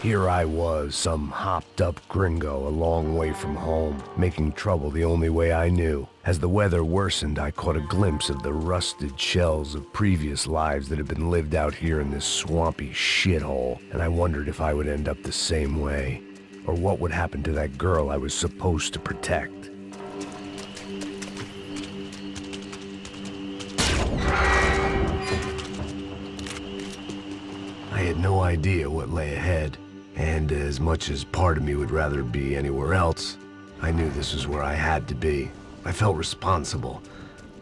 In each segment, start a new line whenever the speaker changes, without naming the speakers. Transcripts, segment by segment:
Here I was, some hopped-up gringo a long way from home, making trouble the only way I knew. As the weather worsened, I caught a glimpse of the rusted shells of previous lives that had been lived out here in this swampy shithole, and I wondered if I would end up the same way, or what would happen to that girl I was supposed to protect. I had no idea what lay ahead. And as much as part of me would rather be anywhere else, I knew this was where I had to be. I felt responsible.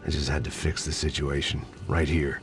I just had to fix the situation, right here.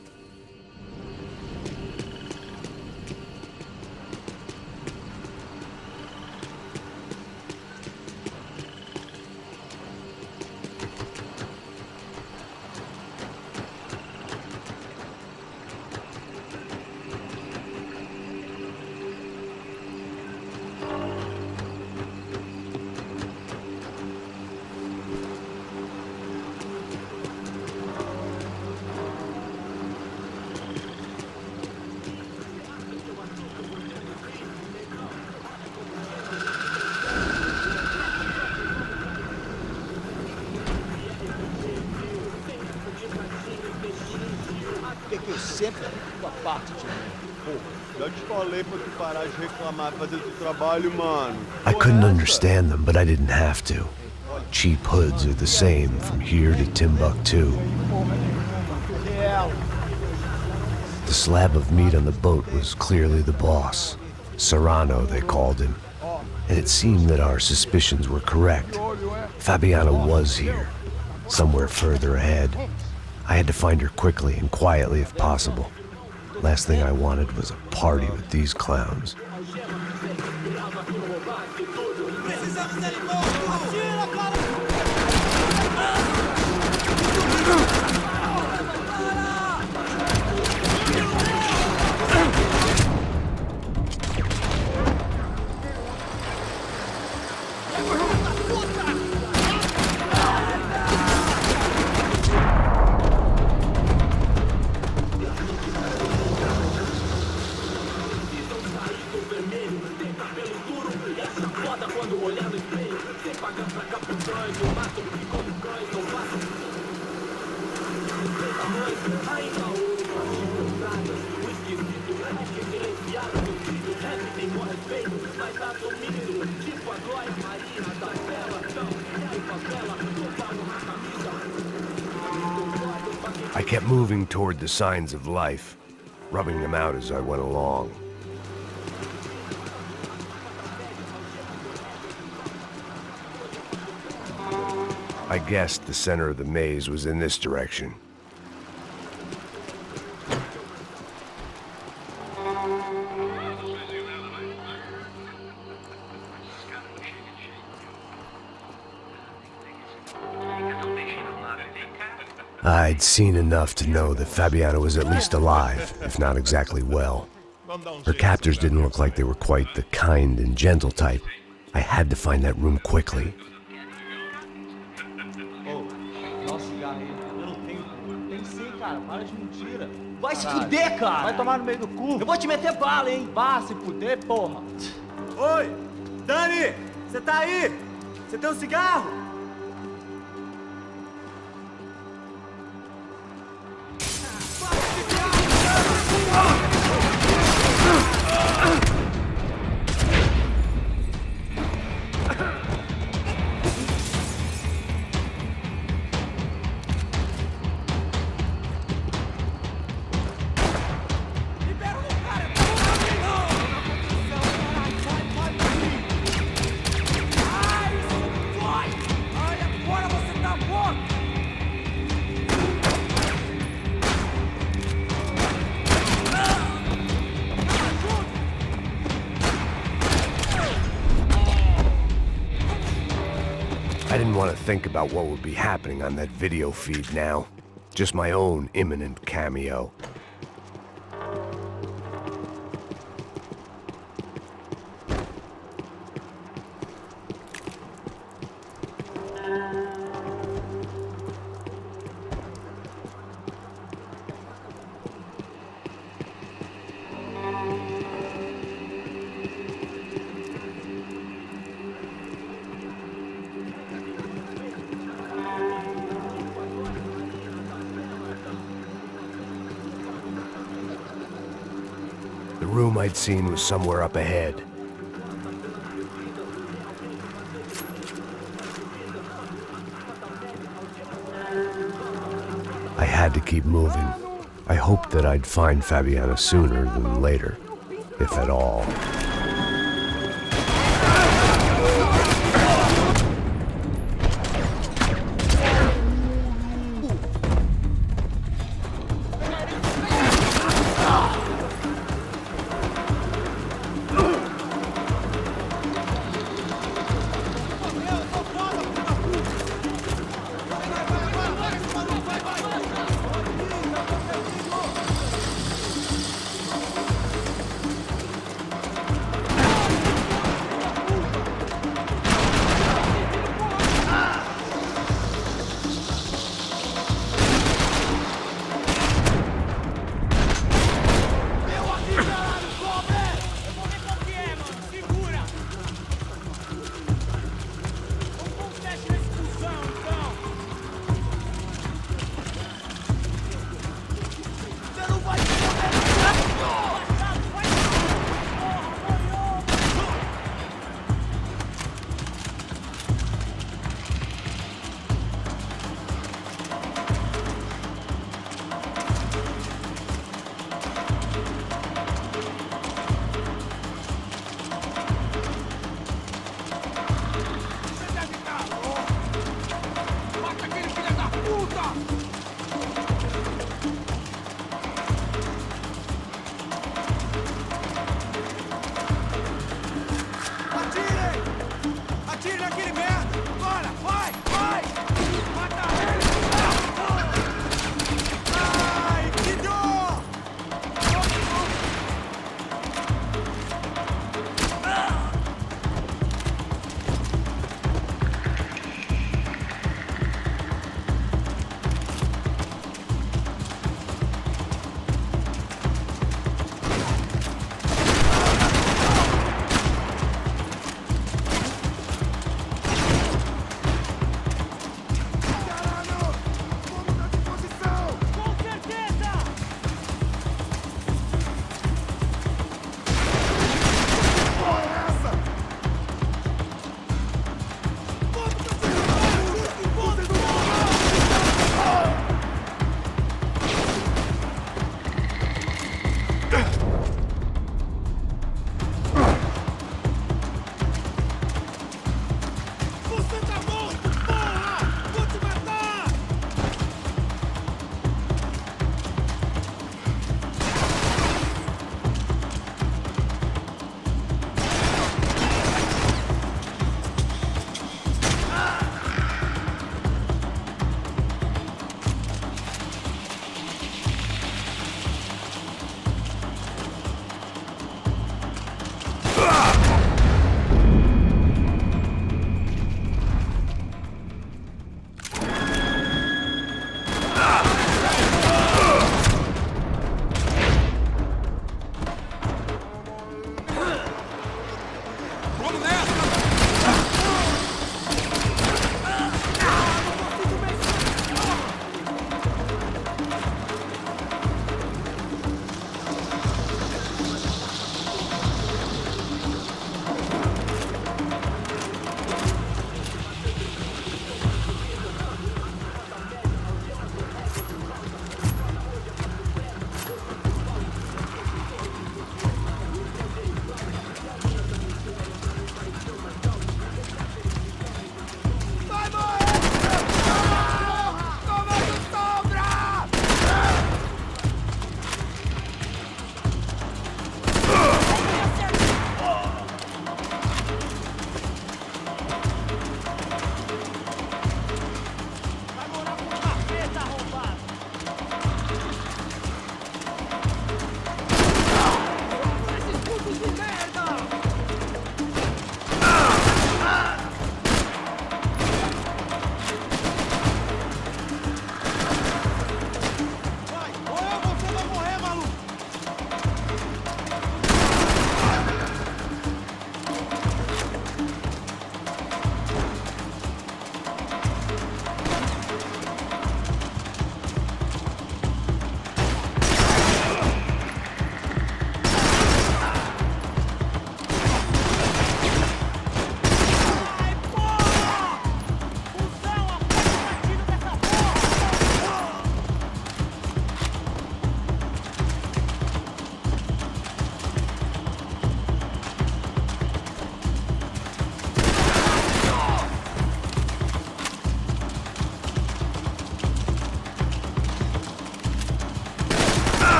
Eu sempre fico a parte de mim. Pô, já te falei pra tu parar de reclamar e fazer teu trabalho, mano.
I couldn't understand them, but I didn't have to. Cheap hoods are the same from here to Timbuktu. The slab of meat on the boat was clearly the boss. Serrano, they called him. And it seemed that our suspicions were correct. Fabiana was here, somewhere further ahead. I had to find her quickly and quietly if possible. Last thing I wanted was a party with these clowns. I kept moving toward the signs of life, rubbing them out as I went along. I guessed the center of the maze was in this direction. I'd seen enough to know that Fabiana was at least alive, if not exactly well. Her captors didn't look like they were quite the kind and gentle type. I had to find that room quickly.
Vai se fuder, cara! Vai tomar no meio do cu! Eu vou te meter bala, hein? Vá se fuder, porra! Oi! Dani! Você tá aí? Você tem um cigarro?
I didn't want to think about what would be happening on that video feed now. Just my own imminent cameo. room I'd seen was somewhere up ahead. I had to keep moving. I hoped that I'd find Fabiana sooner than later, if at all.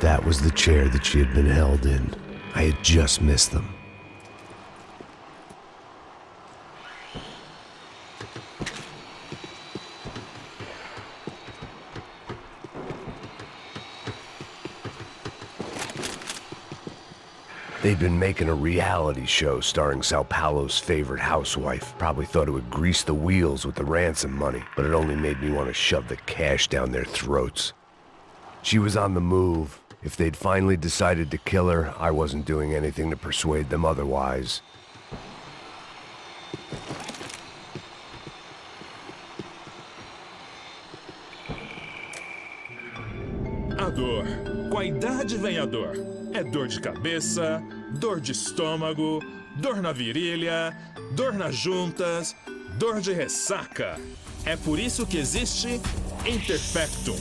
That was the chair that she had been held in. I had just missed them. They'd been making a reality show starring Sao Paulo's favorite housewife. Probably thought it would grease the wheels with the ransom money, but it only made me want to shove the cash down their throats. She was on the move. If they'd finally decided to kill her, I wasn't doing anything to persuade them otherwise.
A dor. Com a idade vem a dor. É dor de cabeça, dor de estômago, dor na virilha, dor nas juntas, dor de ressaca. É por isso que existe Interfectum.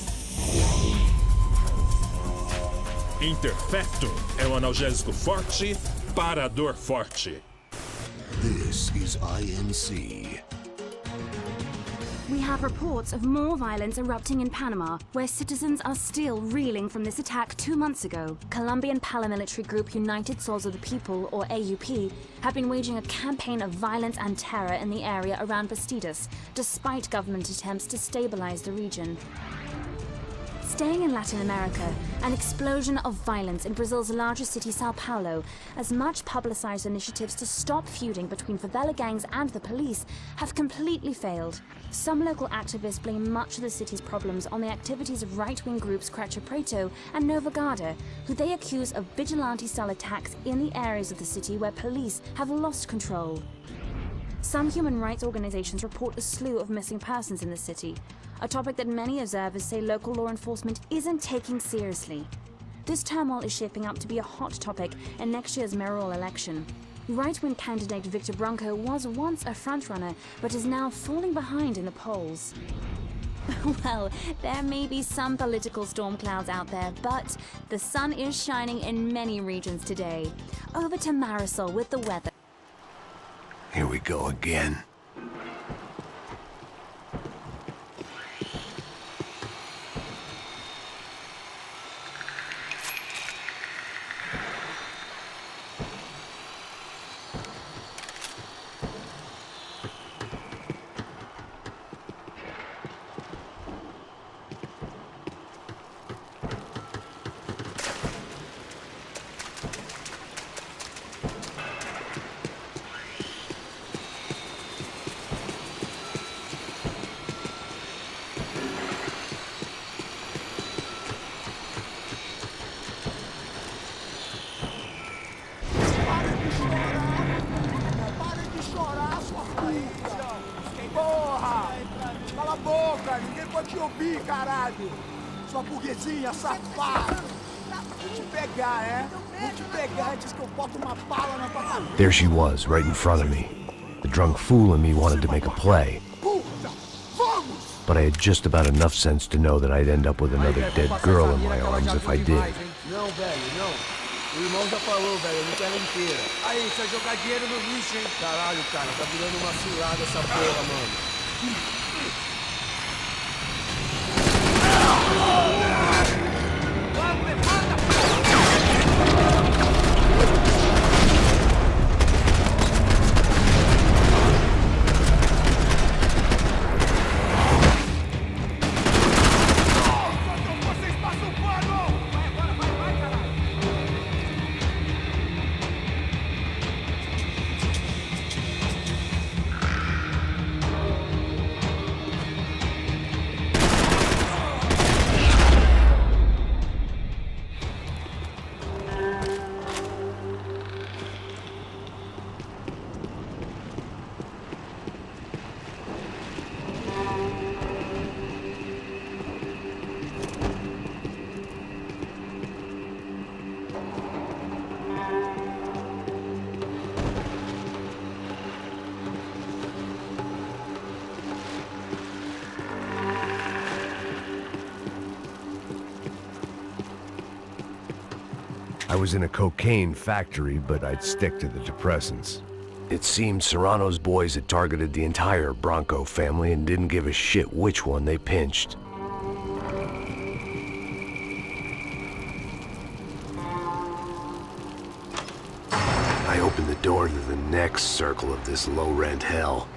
Interfectum é um analgésico forte para a dor forte.
This is INC.
We have reports of more violence erupting in Panama, where citizens are still reeling from this attack 2 months ago. Colombian paramilitary group United Souls of the People, or AUP, have been waging a campaign of violence and terror in the area around Bastidas, despite government attempts to stabilize the region. Staying in Latin America, an explosion of violence in Brazil's largest city, Sao Paulo, as much publicized initiatives to stop feuding between favela gangs and the police have completely failed. Some local activists blame much of the city's problems on the activities of right-wing groups Creche Preto and Nova Garda, who they accuse of vigilante-style attacks in the areas of the city where police have lost control. Some human rights organizations report a slew of missing persons in the city, a topic that many observers say local law enforcement isn't taking seriously. This turmoil is shaping up to be a hot topic in next year's mayoral election. Right-wing candidate Victor Branco was once a frontrunner, but is now falling behind in the polls. Well, there may be some political storm clouds out there, but the sun is shining in many regions today. Over to Marisol with the weather.
Here we go again.
Sua burguesinha safada! Vou te pegar, é? Vou te pegar antes que eu boto uma bala na tua cabeça.
There she was, right in front of me. The drunk fool in me wanted to make a play. But I had just about enough sense to know that I'd end up with another dead girl in my arms if I did.
Não, velho, não. O irmão já falou, velho, não quero inteira. Aí, você vai jogar dinheiro no lixo, hein? Caralho, cara, tá virando uma cilada essa porra, mano.
I was in a cocaine factory, but I'd stick to the depressants. It seemed Serrano's boys had targeted the entire Bronco family and didn't give a shit which one they pinched. open the door to the next circle of this low-rent hell.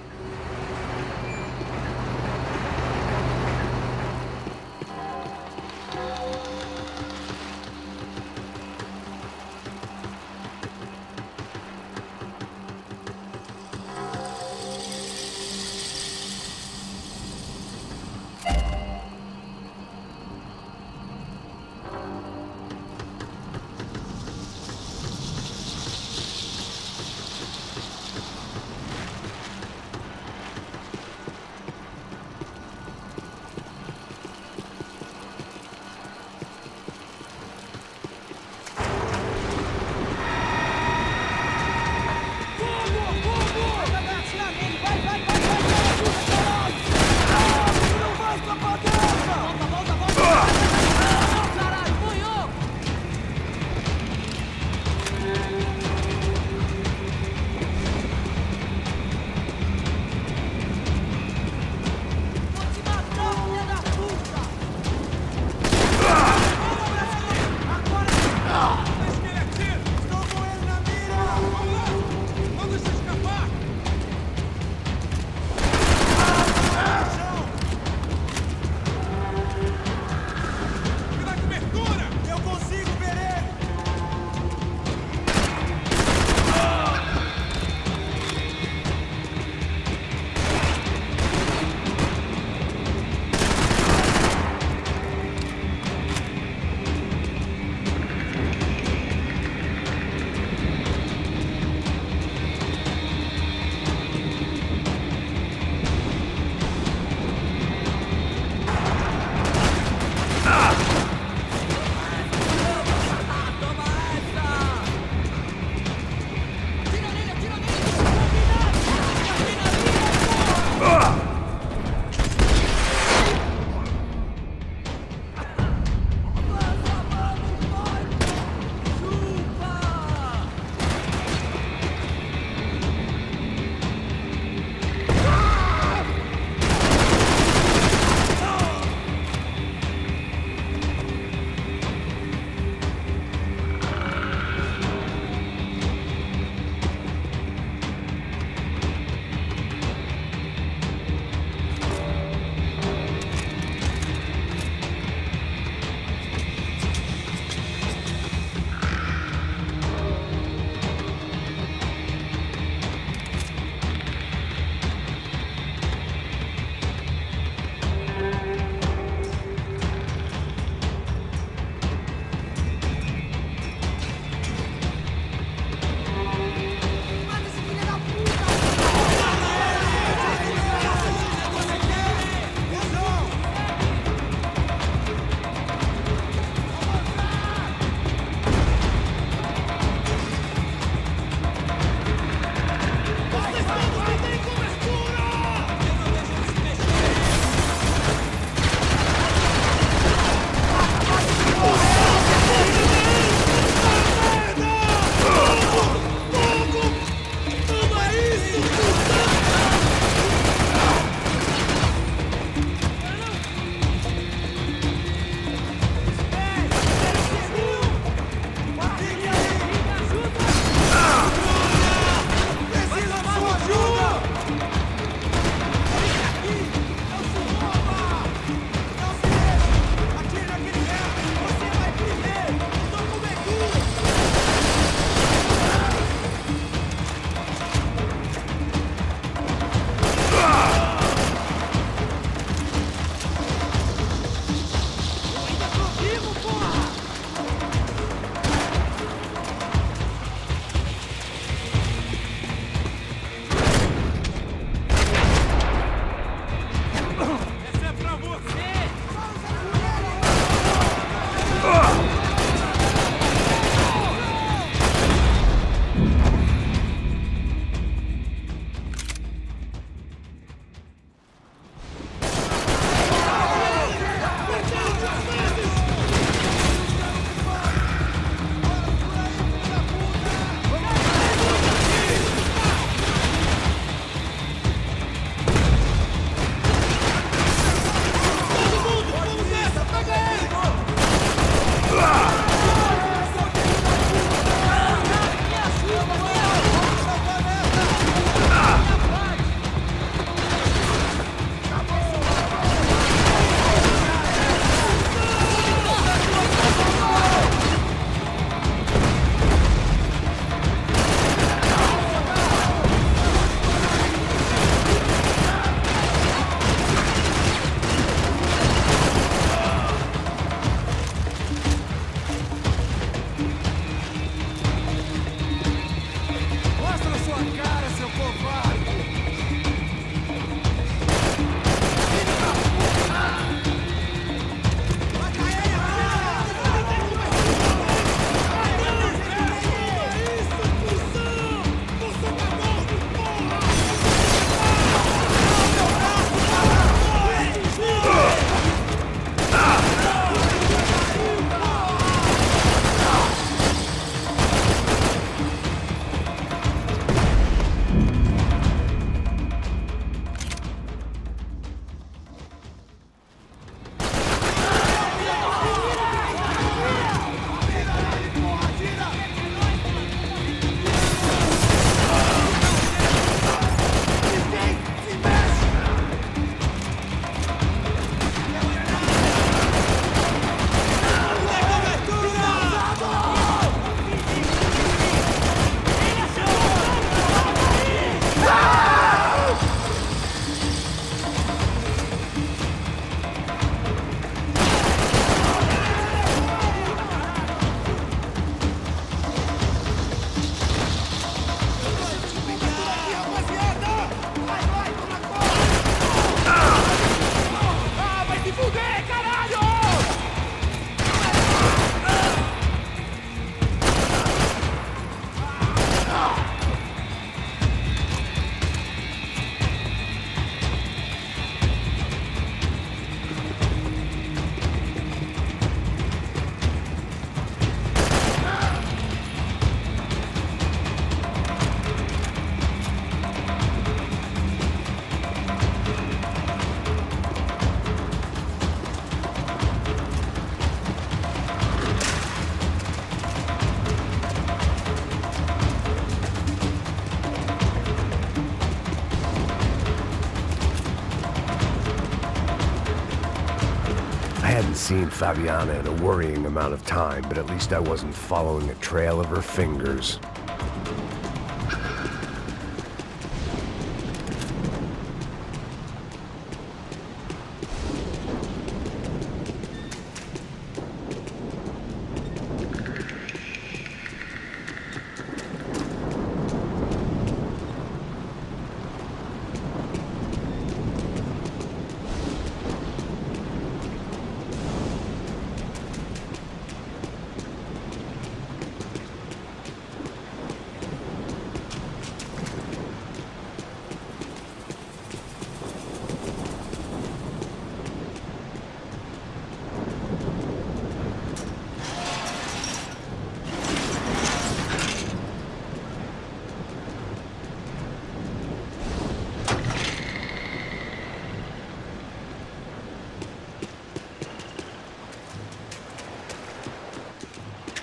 hadn't seen Fabiana in a worrying amount of time, but at least I wasn't following a trail of her fingers.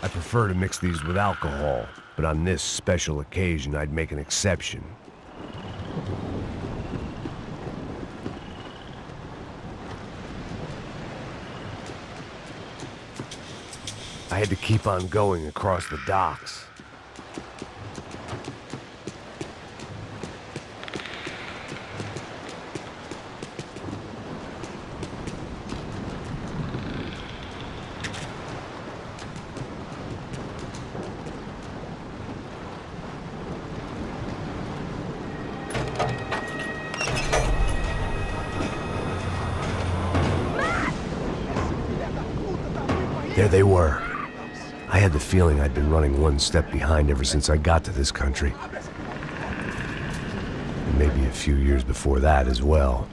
I prefer to mix these with alcohol, but on this special occasion, I'd make an exception. I had to keep on going across the docks. There they were. I had the feeling I'd been running one step behind ever since I got to this country. And maybe a few years before that as well.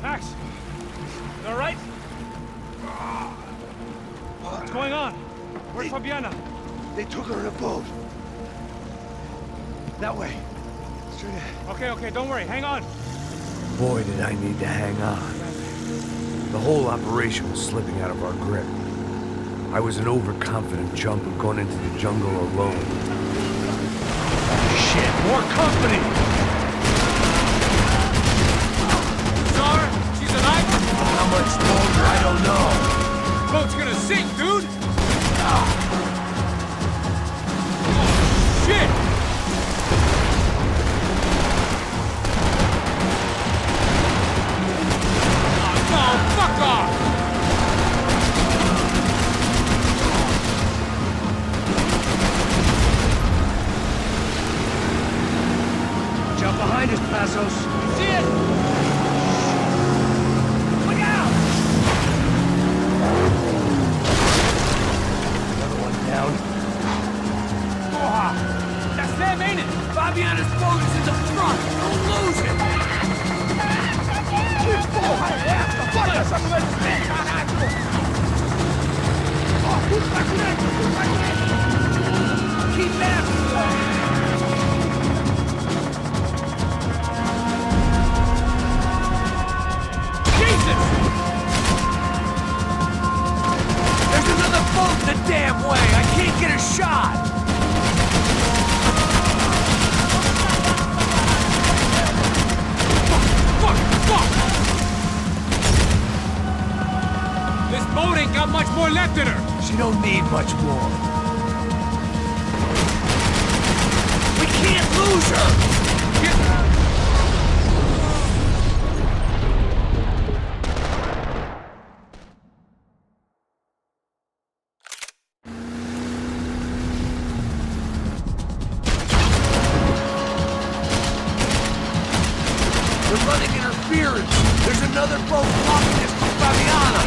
Max, you all right? What's going on? Where's Fabiana?
They took her in a boat. That way. Straight ahead.
Okay, don't worry. Hang on.
Boy, did I need to hang on. The whole operation was slipping out of our grip. I was an overconfident chump who'd gone into the jungle alone. Shit, more company!
Sorry, she's alive?
How much longer, I don't know.
Boat's gonna sink, dude! Shit! Oh, fuck off!
Jump behind us, Passos.
See it? Look out!
Another one down.
Oh, that's them, ain't it?
Fabiana's boat is in the front. Don't lose it. Keep after them. Jesus! There's another boat the damn way. I can't get a shot.
This boat ain't got much more left in her.
She don't need much more.
We can't lose her.
They're running interference. There's another boat blocking this from Fabiana.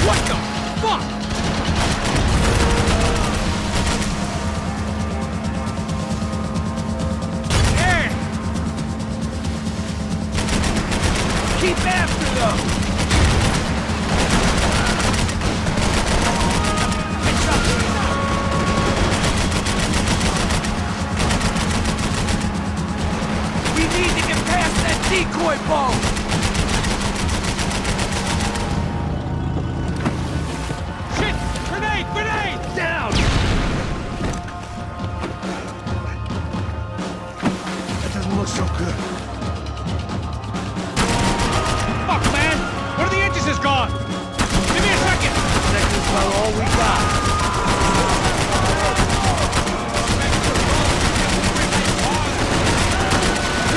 What the fuck? Hey!
Keep after them. We need to get past that decoy boat.
Grenade!
Down! That doesn't look so good.
Fuck, man! One of the engines is gone! Give me a second!
Second's about all we got.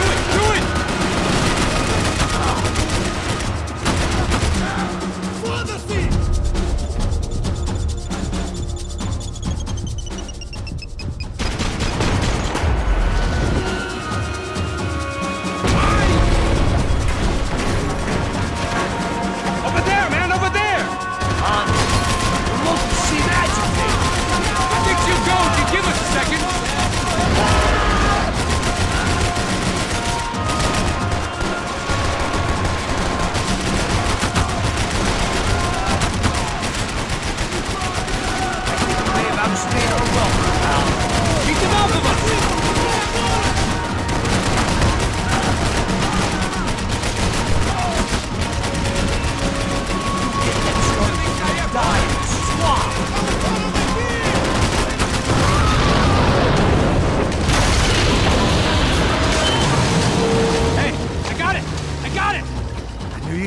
Do it!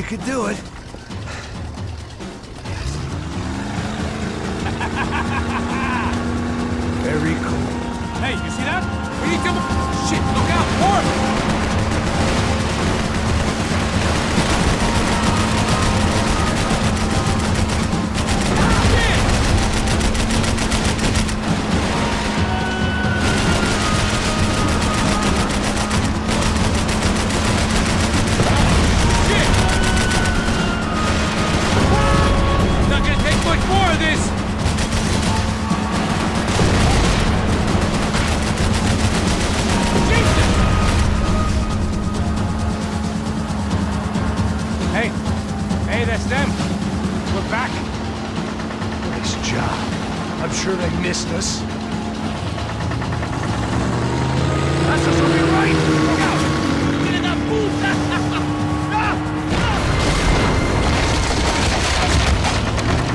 could do it. Very cool.
Hey, you see that? We need to... Shit, look out! More! That's them. We're back.
Nice job. I'm sure they missed us.
That's us will be right. Look out! Get in that booth!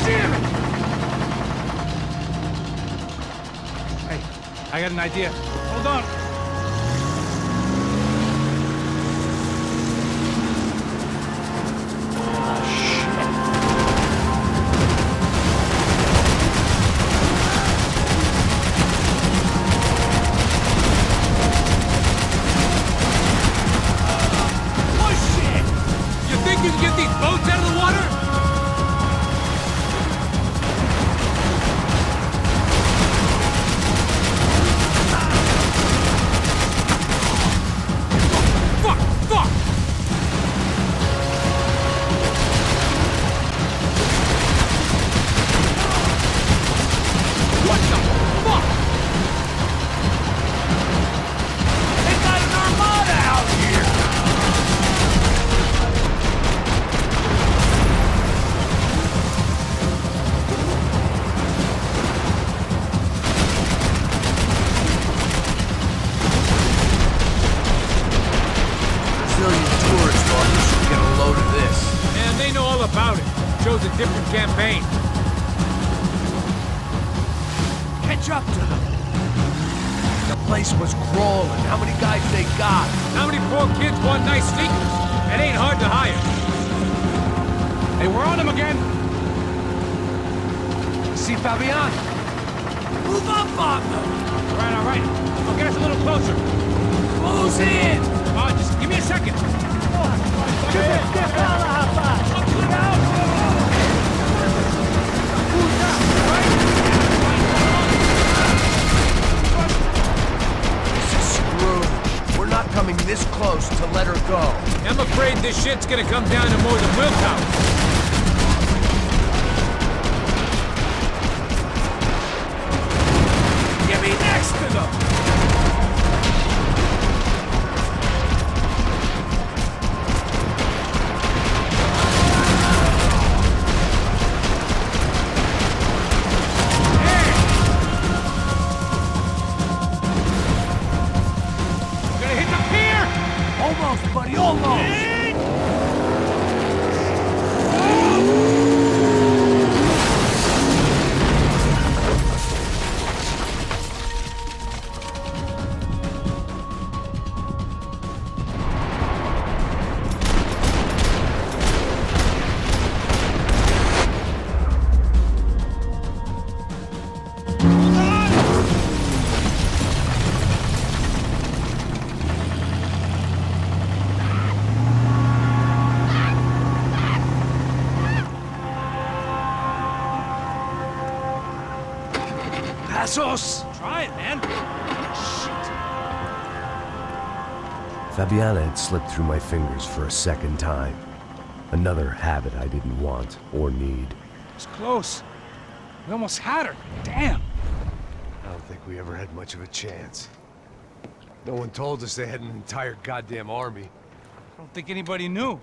Damn it! Hey, I got an idea. Hold on. You can get these boats out of the water? Fuck! Fuck! What the fuck? They got an armada out here!
Tourist office should get a load of this.
And they know all about it. Shows a different campaign.
Catch up to them. The place was crawling. How many guys they got?
How many poor kids want nice sneakers? It ain't hard to hire. Hey, we're on them again.
See Fabian? Move up on them.
All right. Well, get us a little closer.
Close in.
Oh, just give me a second.
This is screwed. We're not coming this close to let her go.
I'm afraid this shit's gonna come down to more than willpower.
Get me next to them.
Gonna hit the pier!
Almost, buddy, almost.
Passos!
Try it, man.
Fabiana had slipped through my fingers for a second time. Another habit I didn't want or need.
It's close. We almost had her. Damn.
I don't think we ever had much of a chance. No one told us they had an entire goddamn army.
I don't think anybody knew.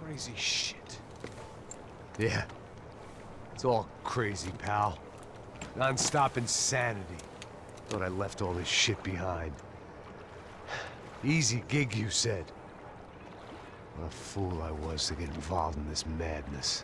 Crazy shit.
Yeah. It's all crazy, pal. Non-stop insanity. Thought I left all this shit behind. Easy gig, you said. What a fool I was to get involved in this madness.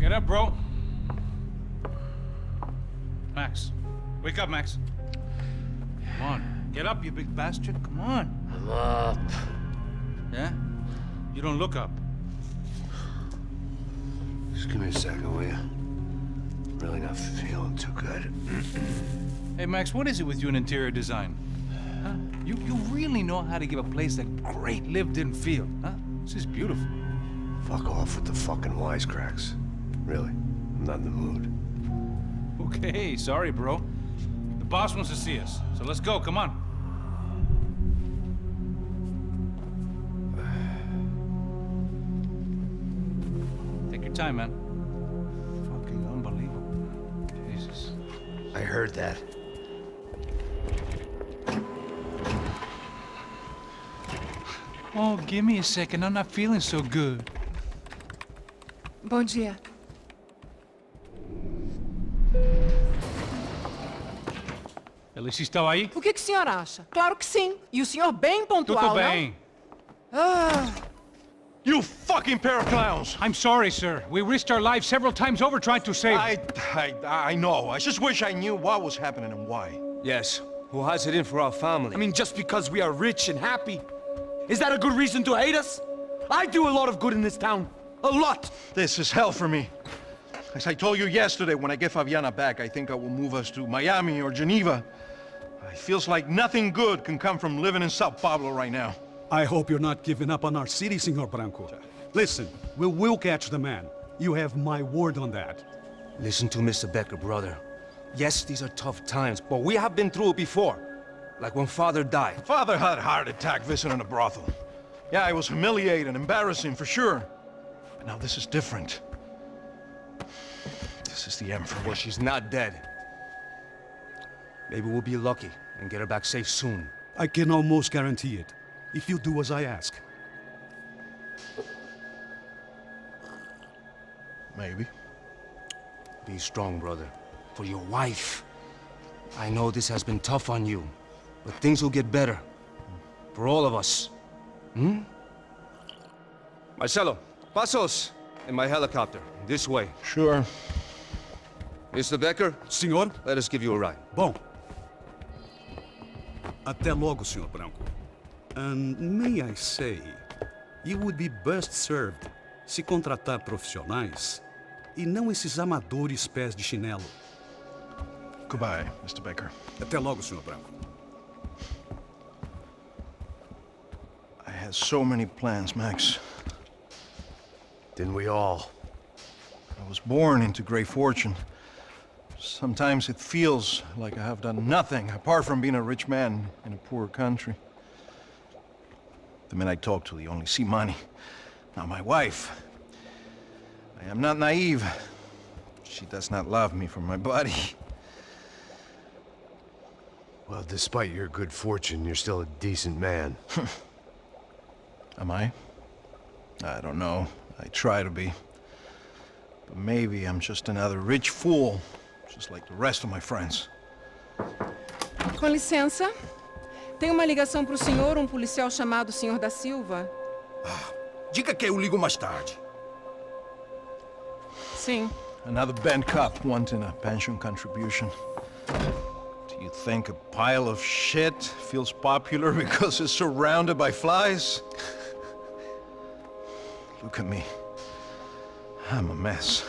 Get up, bro. Max. Wake up, Max. Come on. Get up, you big bastard. Come on.
I'm up.
Yeah? You don't look up.
Just give me a second, will you? Really not feeling too good.
Hey, Max, what is it with you and interior design? Huh? You really know how to give a place that great lived-in feel, huh? This is beautiful.
Fuck off with the fucking wisecracks. Really, I'm not in the mood.
Okay, sorry, bro. The boss wants to see us, so let's go, come on. Take your time, man. Fucking unbelievable. Jesus.
I heard that.
Oh, give me a second. I'm not feeling so good.
Bom dia.
Alice estava aí?
O que o senhor acha? Claro que sim. E o senhor bem pontual,
Tudo
não?
bem.
You fucking pair of clowns!
I'm sorry, sir. We risked our lives several times over trying to save...
I know. I just wish I knew what was happening and why.
Yes, who has it in for our family? I mean, just because we are rich and happy, is that a good reason to hate us? I do a lot of good in this town. A lot!
This is hell for me. As I told you yesterday, when I get Fabiana back, I think I will move us to Miami or Geneva. It feels like nothing good can come from living in Sao Paulo right now.
I hope you're not giving up on our city, Senor Branco. Listen, we will catch the man. You have my word on that.
Listen to Mr. Becker, brother. Yes, these are tough times, but we have been through it before. Like when Father died.
Father had a heart attack visiting a brothel. Yeah, it was humiliating, embarrassing, for sure. But now this is different. This is the end for me.
Well, she's not dead. Maybe we'll be lucky and get her back safe soon.
I can almost guarantee it, if you do as I ask.
Maybe.
Be strong, brother. For your wife. I know this has been tough on you, but things will get better. For all of us. Hmm? Marcelo, pasos in my helicopter. This way.
Sure.
Mr. Becker,
Senhor?
let us give you a ride.
Bom. Até logo, Senhor Branco. And may I say, you would be best served se contratar profissionais e não esses amadores pés de chinelo.
Goodbye, Mr. Baker.
Até logo, Senhor Branco.
I had so many plans, Max.
Didn't we all?
I was born into great fortune. Sometimes it feels like I have done nothing apart from being a rich man in a poor country. The men I talk to, they only see money. Now my wife, I am not naive. She does not love me for my body.
Well, despite your good fortune, you're still a decent man.
Am I? I don't know. I try to be. But maybe I'm just another rich fool, just like the rest of my friends.
Com licença. Tem uma ligação pro senhor, um policial chamado Senhor da Silva.
Diga que eu ligo mais tarde.
Sim.
Another band cop wanting a pension contribution. Do you think a pile of shit feels popular because it's surrounded by flies? Look at me. I'm a mess.